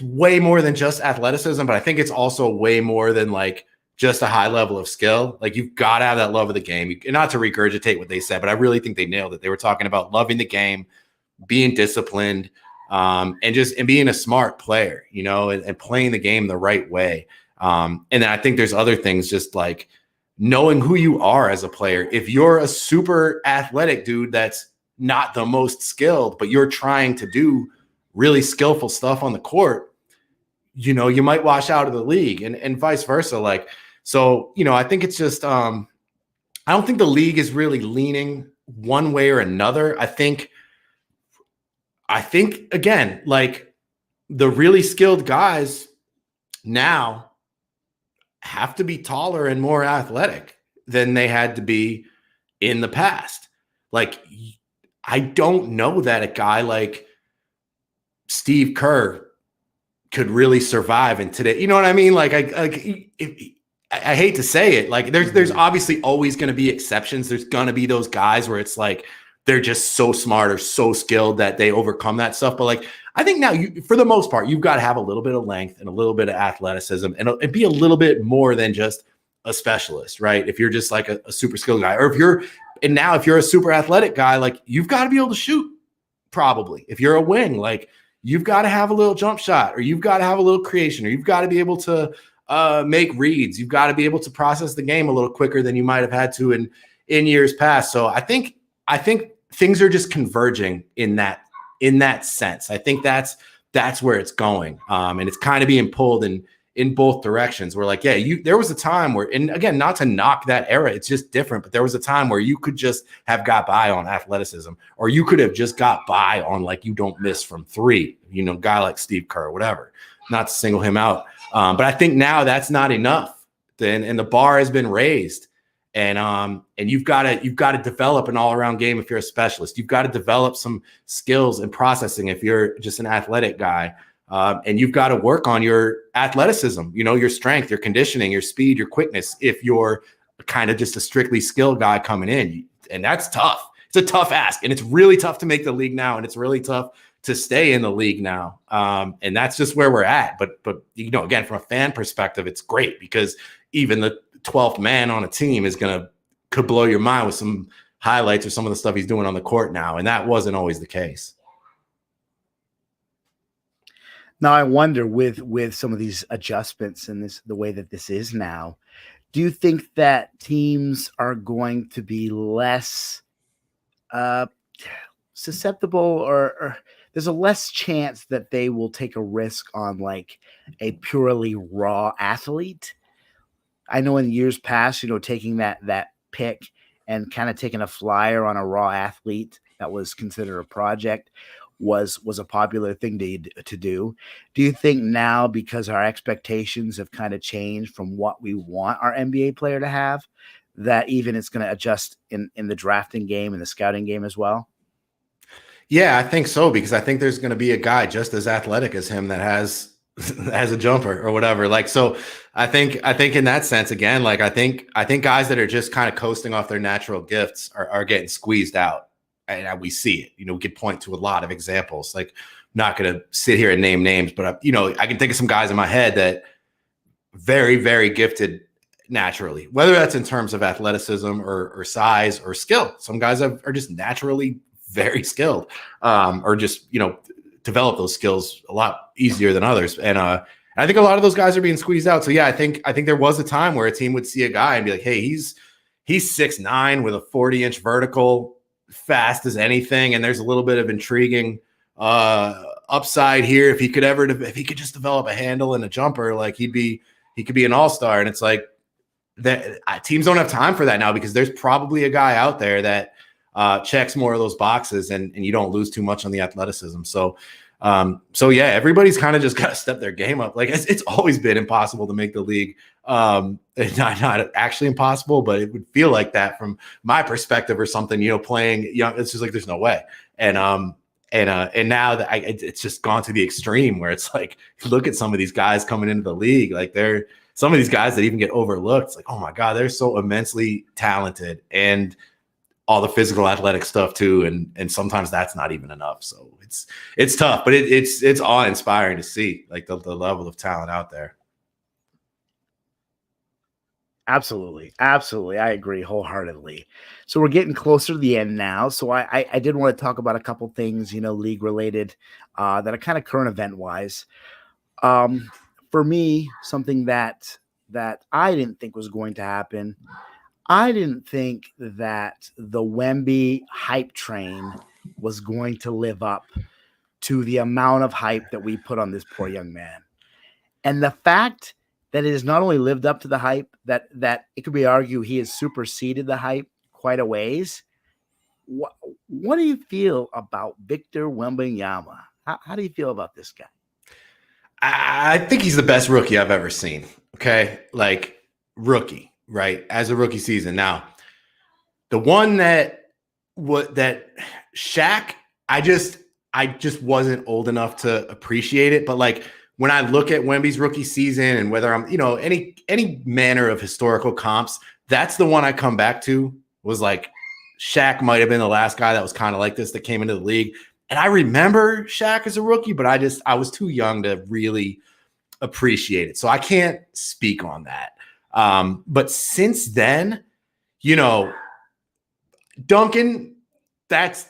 B: way more than just athleticism, but I think it's also way more than like just a high level of skill. Like you've got to have that love of the game. And not to regurgitate what they said, but I really think they nailed it. They were talking about loving the game, being disciplined, and being a smart player, and playing the game the right way. And then I think there's other things, just like knowing who you are as a player. If you're a super athletic dude that's not the most skilled, but you're trying to do really skillful stuff on the court, you might wash out of the league, and vice versa. Like, so, I think it's just, I don't think the league is really leaning one way or another. I think again, like the really skilled guys now have to be taller and more athletic than they had to be in the past. Like, I don't know that a guy like Steve Kerr could really survive in today. You know what I mean? Like, I hate to say it. Like, there's obviously always going to be exceptions. There's going to be those guys where it's like they're just so smart or so skilled that they overcome that stuff. But like, I think now, for the most part, you've got to have a little bit of length and a little bit of athleticism and be a little bit more than just a specialist, right? If you're just like a super skilled guy, or if you're a super athletic guy, like you've got to be able to shoot. Probably, if you're a wing, like you've got to have a little jump shot, or you've got to have a little creation, or you've got to be able to make reads. You've got to be able to process the game a little quicker than you might have had to in years past. So I think things are just converging in that sense. I think that's where it's going. And it's kind of being pulled in both directions. We're like, yeah, there was a time where, and again, not to knock that era, it's just different, but there was a time where you could just have got by on athleticism, or you could have just got by on like, you don't miss from three, guy like Steve Kerr, whatever, not to single him out. But I think now that's not enough. And the bar has been raised. And you've got to develop an all-around game if you're a specialist. You've got to develop some skills and processing if you're just an athletic guy. And you've got to work on your athleticism, your strength, your conditioning, your speed, your quickness, if you're kind of just a strictly skilled guy coming in. And that's tough. It's a tough ask. And it's really tough to make the league now. And it's really tough to stay in the league now. And that's just where we're at. But again, from a fan perspective, it's great because even the 12th man on a team could blow your mind with some highlights or some of the stuff he's doing on the court now. And that wasn't always the case.
A: Now, I wonder with some of these adjustments and the way that this is now, do you think that teams are going to be less susceptible or there's a less chance that they will take a risk on like a purely raw athlete? I know in years past, taking that pick and kind of taking a flyer on a raw athlete that was considered a project was a popular thing to do. Do you think now, because our expectations have kind of changed from what we want our NBA player to have, that even it's going to adjust in the drafting game and the scouting game as well?
B: Yeah, I think so, because I think there's going to be a guy just as athletic as him that has a jumper or whatever. Like, so I think in that sense, again, like I think guys that are just kind of coasting off their natural gifts are getting squeezed out. And we see it, we could point to a lot of examples. Like, I'm not going to sit here and name names, but I can think of some guys in my head that very, very gifted naturally, whether that's in terms of athleticism or size or skill. Some guys are just naturally very skilled, or just, develop those skills a lot easier than others. And I think a lot of those guys are being squeezed out. So yeah, I think there was a time where a team would see a guy and be like, hey, he's 6'9" with a 40-inch vertical, fast as anything. And there's a little bit of intriguing upside here. If he could just develop a handle and a jumper, like he could be an all-star. And it's like that teams don't have time for that now, because there's probably a guy out there that checks more of those boxes, and you don't lose too much on the athleticism. So yeah, everybody's kind of just got to step their game up. Like it's always been impossible to make the league. It's not actually impossible, but it would feel like that from my perspective or something, playing young. It's just like, there's no way. And now that it's just gone to the extreme where it's like, look at some of these guys coming into the league. Like some of these guys that even get overlooked. It's like, oh my God, they're so immensely talented, and all the physical athletic stuff too. And sometimes that's not even enough. So it's tough, but it's awe-inspiring to see, like the level of talent out there.
A: Absolutely. I agree wholeheartedly. So we're getting closer to the end now. So I did want to talk about a couple things, league related, that are kind of current event wise. For me, something that I didn't think was going to happen. I didn't think that the Wemby hype train was going to live up to the amount of hype that we put on this poor young man. And the fact that it has not only lived up to the hype, that it could be argued he has superseded the hype quite a ways. What do you feel about Victor Wembanyama? How do you feel about this guy?
B: I think he's the best rookie I've ever seen. Okay. Like, rookie, right? As a rookie season. Now, the one that Shaq, I just wasn't old enough to appreciate it. But like, when I look at Wemby's rookie season, and whether I'm, any manner of historical comps, that's the one I come back to. Was like, Shaq might have been the last guy that was kind of like this that came into the league. And I remember Shaq as a rookie, but I was too young to really appreciate it. So I can't speak on that. But since then, Duncan was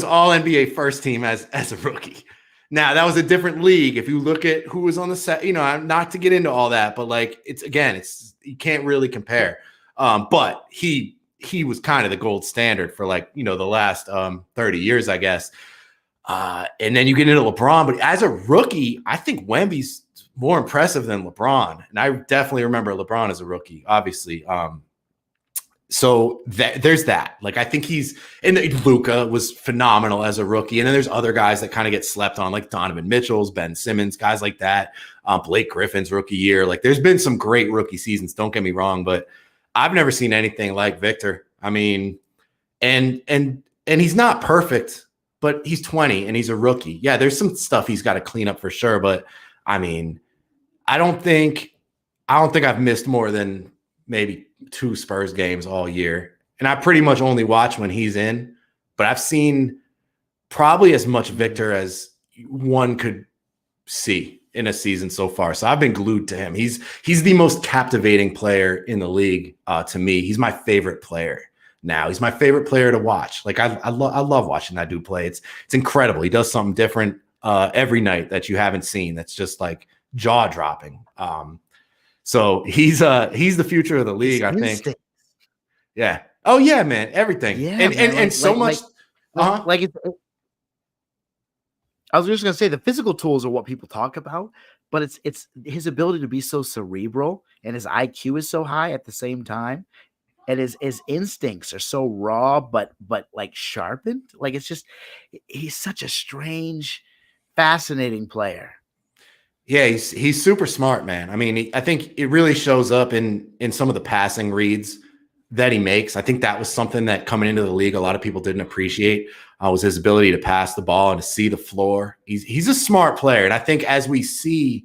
B: all NBA first team as a rookie. Now, that was a different league. If you look at who was on the set, not to get into all that, but like, you can't really compare. But he was kind of the gold standard for like, the last 30 years, I guess. And then you get into LeBron, but as a rookie, I think Wemby's more impressive than LeBron. And I definitely remember LeBron as a rookie, obviously. So there's that. Like, I think Luka was phenomenal as a rookie. And then there's other guys that kind of get slept on, like Donovan Mitchell's, Ben Simmons, guys like that. Blake Griffin's rookie year. Like, there's been some great rookie seasons. Don't get me wrong, but I've never seen anything like Victor. I mean, and he's not perfect, but he's 20 and he's a rookie. Yeah, there's some stuff he's got to clean up for sure. But I mean, I don't think I've missed more than maybe 2 Spurs games all year. And I pretty much only watch when he's in, but I've seen probably as much Victor as one could see in a season so far. So I've been glued to him. He's the most captivating player in the league to me. He's my favorite player now. He's my favorite player to watch. Like I love watching that dude play. It's incredible. He does something different every night that you haven't seen. That's just like jaw dropping. So he's the future of the league, I think. Yeah. Oh yeah, man. Everything.
A: Yeah,
B: and
A: man,
B: and so much.
A: Like I was just gonna say the physical tools are what people talk about, but it's his ability to be so cerebral and his IQ is so high at the same time, and his instincts are so raw but like sharpened. Like it's just he's such a strange, fascinating player.
B: Yeah, he's super smart, man. I mean, I think it really shows up in some of the passing reads that he makes. I think that was something that coming into the league, a lot of people didn't appreciate was his ability to pass the ball and to see the floor. He's a smart player. And I think as we see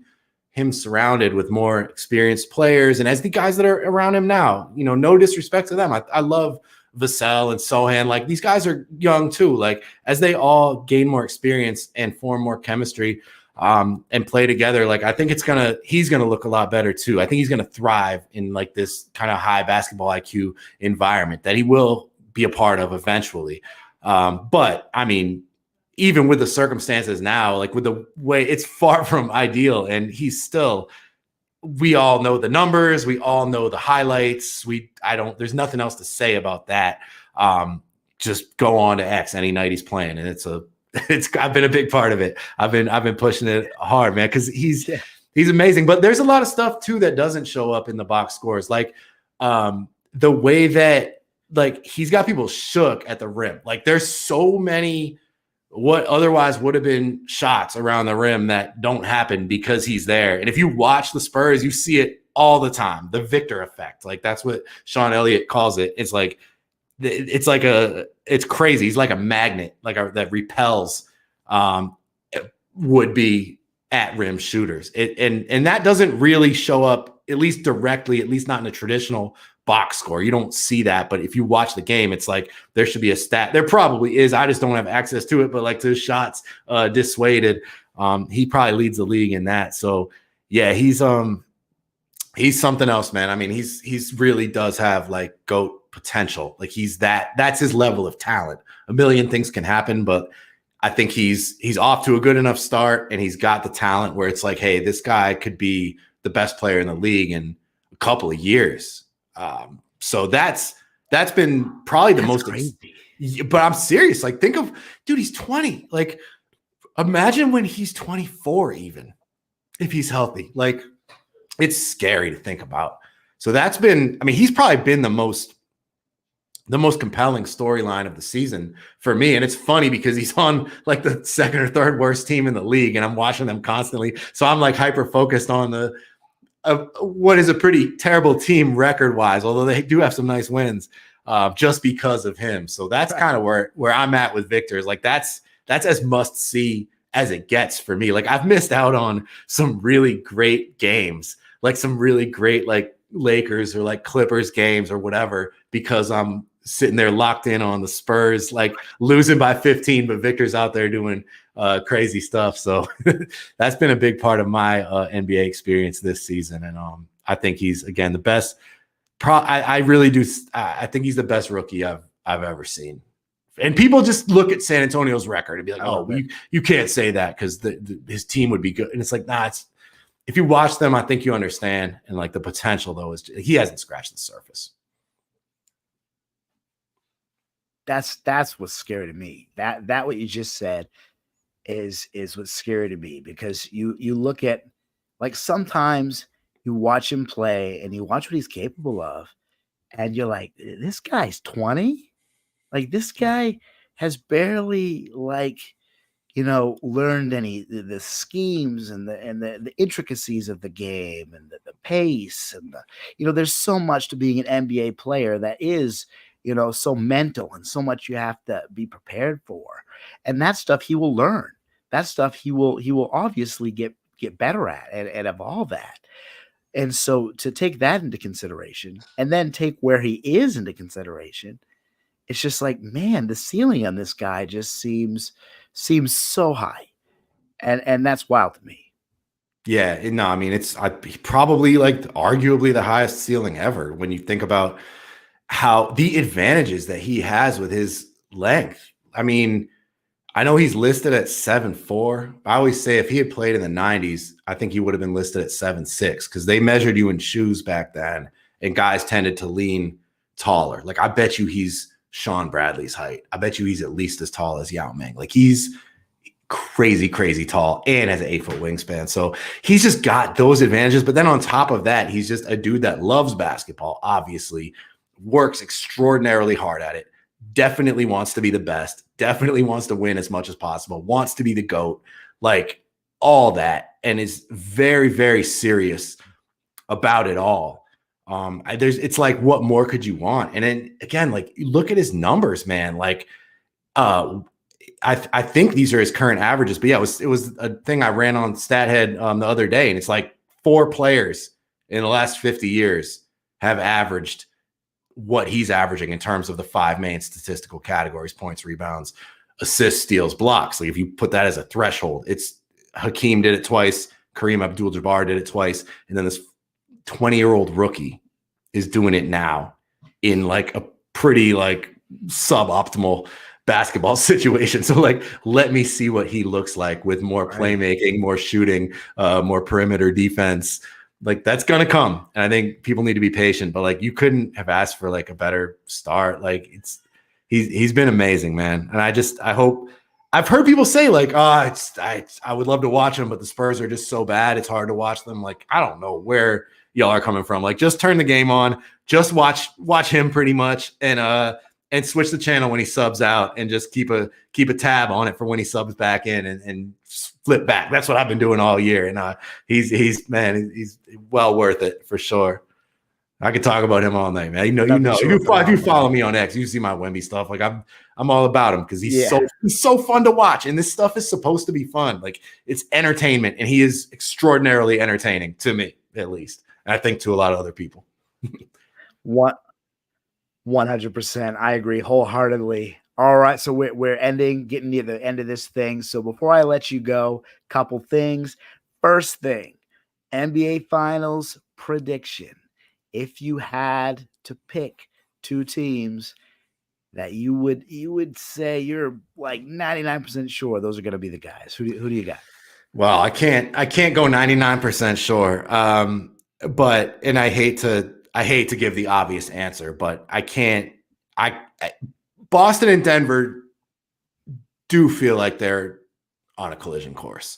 B: him surrounded with more experienced players and as the guys that are around him now, you know, no disrespect to them. I love Vassell and Sohan. Like these guys are young too. Like as they all gain more experience and form more chemistry and play together, like I think he's gonna look a lot better too. I think he's gonna thrive in like this kind of high basketball IQ environment that he will be a part of eventually. But I mean, even with the circumstances now, like with the way it's far from ideal, and he's still, we all know the numbers, we all know the highlights. There's nothing else to say about that. Just go on to X any night he's playing, and I've been a big part of it. I've been pushing it hard, man, because he's amazing. But there's a lot of stuff too that doesn't show up in the box scores, like the way that like he's got people shook at the rim. Like there's so many what otherwise would have been shots around the rim that don't happen because he's there. And if you watch the Spurs, you see it all the time. The Victor effect, like that's what Sean Elliott calls it. It's crazy. He's like a magnet, that repels would be at rim shooters. And that doesn't really show up, at least directly, at least not in a traditional box score. You don't see that. But if you watch the game, it's like there should be a stat. There probably is. I just don't have access to it. But like to shots dissuaded, he probably leads the league in that. So yeah, he's something else, man. I mean, he's really does have like GOAT potential. Like that's his level of talent. A million things can happen, but I think he's off to a good enough start, and he's got the talent where it's like, hey, this guy could be the best player in the league in a couple of years. So that's been probably the most
A: crazy.
B: But I'm serious. Like, think of, dude, he's 20. Like, imagine when he's 24, even if he's healthy. Like, it's scary to think about. So that's been, I mean, he's probably been the most compelling storyline of the season for me. And it's funny because he's on like the second or third worst team in the league, and I'm watching them constantly. So I'm like hyper focused on what is a pretty terrible team record wise, although they do have some nice wins just because of him. So that's kind of where I'm at with Victor. Is like that's as must see as it gets for me. Like I've missed out on some really great games, like some really great like Lakers or like Clippers games or whatever, because I'm sitting there locked in on the Spurs, like losing by 15, but Victor's out there doing crazy stuff. So that's been a big part of my NBA experience this season. And I think he's, again, the best. I really do. I think he's the best rookie I've ever seen. And people just look at San Antonio's record and be like, oh, you can't say that because his team would be good. And it's like, nah, if you watch them, I think you understand. And like the potential, though, is he hasn't scratched the surface.
A: That's what's scary to me. That what you just said is what's scary to me, because you look at, like, sometimes you watch him play and you watch what he's capable of, and you're like, this guy's 20. Like, this guy has barely learned any the schemes and the intricacies of the game and the pace and there's so much to being an NBA player that is, so mental and so much you have to be prepared for. And that stuff he will learn. That stuff he will obviously get better at and evolve at. And so to take that into consideration and then take where he is into consideration, it's just like, man, the ceiling on this guy just seems so high. And that's wild to me.
B: Yeah, no, I mean, it's probably like arguably the highest ceiling ever when you think about how the advantages that he has with his length. I mean, I know he's listed at 7'4". I always say if he had played in the 90s, I think he would have been listed at 7'6" because they measured you in shoes back then, and guys tended to lean taller. Like, I bet you he's Sean Bradley's height. I bet you he's at least as tall as Yao Ming. Like, he's crazy, crazy tall and has an 8-foot wingspan. So he's just got those advantages. But then on top of that, he's just a dude that loves basketball, obviously, works extraordinarily hard at it, definitely wants to be the best, definitely wants to win as much as possible, wants to be the GOAT, like all that, and is very, very serious about it all. It's like, what more could you want? And then again, like, you look at his numbers, man. Like, I think these are his current averages, but yeah, it was a thing I ran on StatHead the other day, and it's like 4 players in the last 50 years have averaged what he's averaging in terms of the 5 main statistical categories: points, rebounds, assists, steals, blocks. Like, if you put that as a threshold, it's Hakeem did it twice, Kareem Abdul-Jabbar did it twice, and then this 20-year-old rookie is doing it now in like a pretty like suboptimal basketball situation. So like, let me see what he looks like with more playmaking, more shooting, more perimeter defense. Like, that's going to come. And I think people need to be patient, but like, you couldn't have asked for like a better start. Like, he's been amazing, man. And I hope, I've heard people say like, I would love to watch him, but the Spurs are just so bad, it's hard to watch them. Like, I don't know where y'all are coming from. Like, just turn the game on, just watch him pretty much, and switch the channel when he subs out, and just keep a tab on it for when he subs back in, and flip back. That's what I've been doing all year. And he's well worth it for sure. I could talk about him all night, man. If you follow me on X, you see my Wemby stuff. Like, I'm all about him because he's so fun to watch. And this stuff is supposed to be fun. Like, it's entertainment, and he is extraordinarily entertaining to me, at least. And I think to a lot of other people.
A: What? 100%. I agree wholeheartedly. All right, so we're getting near the end of this thing. So before I let you go, couple things. First thing, NBA Finals prediction. If you had to pick 2 teams that you would say you're like 99% sure those are going to be the guys, who do you got?
B: Well, I can't go 99% sure. But I hate to give the obvious answer, but I can't. Boston and Denver do feel like they're on a collision course.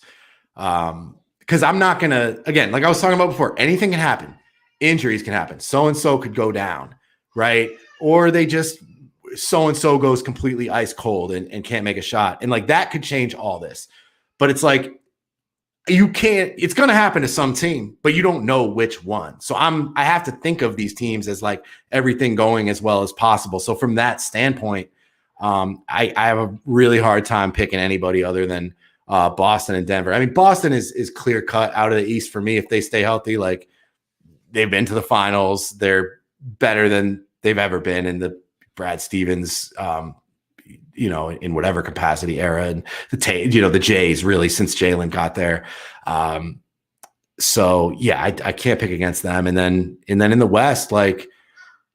B: Because I'm not going to, again, like I was talking about before, anything can happen. Injuries can happen. So-and-so could go down, right? Or they just, so-and-so goes completely ice cold and can't make a shot. And like, that could change all this. But it's like, it's going to happen to some team, but you don't know which one. So I have to think of these teams as like everything going as well as possible. So from that standpoint, I have a really hard time picking anybody other than Boston and Denver. I mean, Boston is clear cut out of the East for me. If they stay healthy, like, they've been to the finals. They're better than they've ever been in the Brad Stevens, in whatever capacity era, and the Jays really since Jalen got there. So yeah, I can't pick against them. And then in the West, like,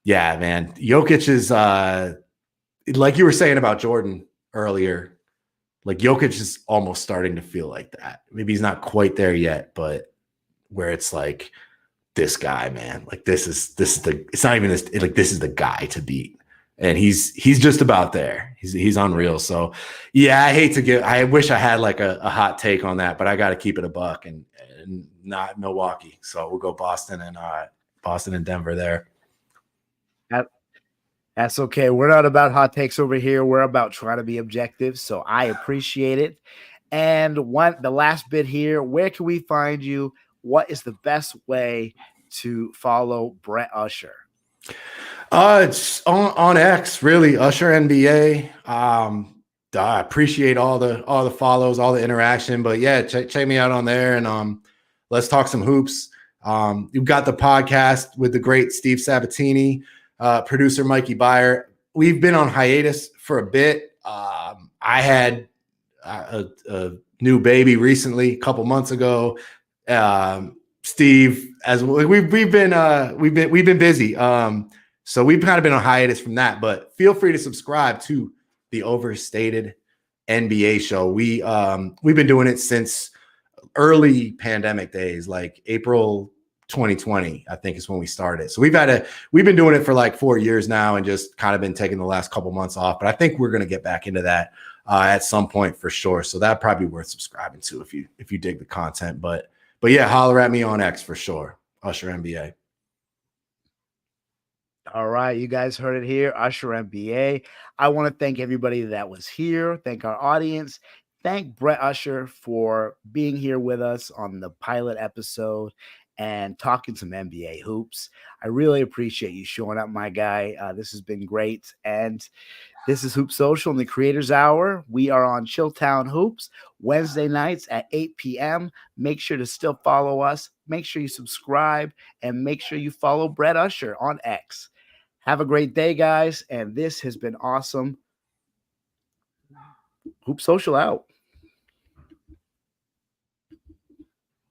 B: yeah, man, Jokic is like you were saying about Jordan earlier, like Jokic is almost starting to feel like that. Maybe he's not quite there yet, but where it's like, this guy, man, like this is it's not even this, like, this is the guy to beat. And he's just about there. He's unreal. So yeah, I wish I had like a hot take on that, but I got to keep it a buck and not Milwaukee. So we'll go Boston and Denver there.
A: That's okay. We're not about hot takes over here. We're about trying to be objective. So I appreciate it. And the last bit here, where can we find you? What is the best way to follow Brett Usher?
B: It's on X, really. Usher NBA. I appreciate all the follows, all the interaction. But yeah, check me out on there, and let's talk some hoops. You've got the podcast with the great Steve Sabatini, producer Mikey Byer. We've been on hiatus for a bit. I had a new baby recently, a couple months ago. Steve, as we've been busy. So we've kind of been on hiatus from that, but feel free to subscribe to the Overstated NBA show. We've been doing it since early pandemic days, like April 2020, I think is when we started. So we've been doing it for like 4 years now, and just kind of been taking the last couple months off. But I think we're going to get back into that at some point for sure. So that'd probably be worth subscribing to if you dig the content. But yeah, holler at me on X for sure. Usher NBA.
A: All right, you guys heard it here, Usher NBA. I want to thank everybody that was here, thank our audience, thank Brett Usher for being here with us on the pilot episode and talking some NBA hoops. I really appreciate you showing up, my guy. This has been great. And this is Hoop Social in the Creators Hour. We are on Chilltown Hoops Wednesday nights at 8 p.m. Make sure to still follow us. Make sure you subscribe, and make sure you follow Brett Usher on X. Have a great day, guys. And this has been awesome. Hoop Social out.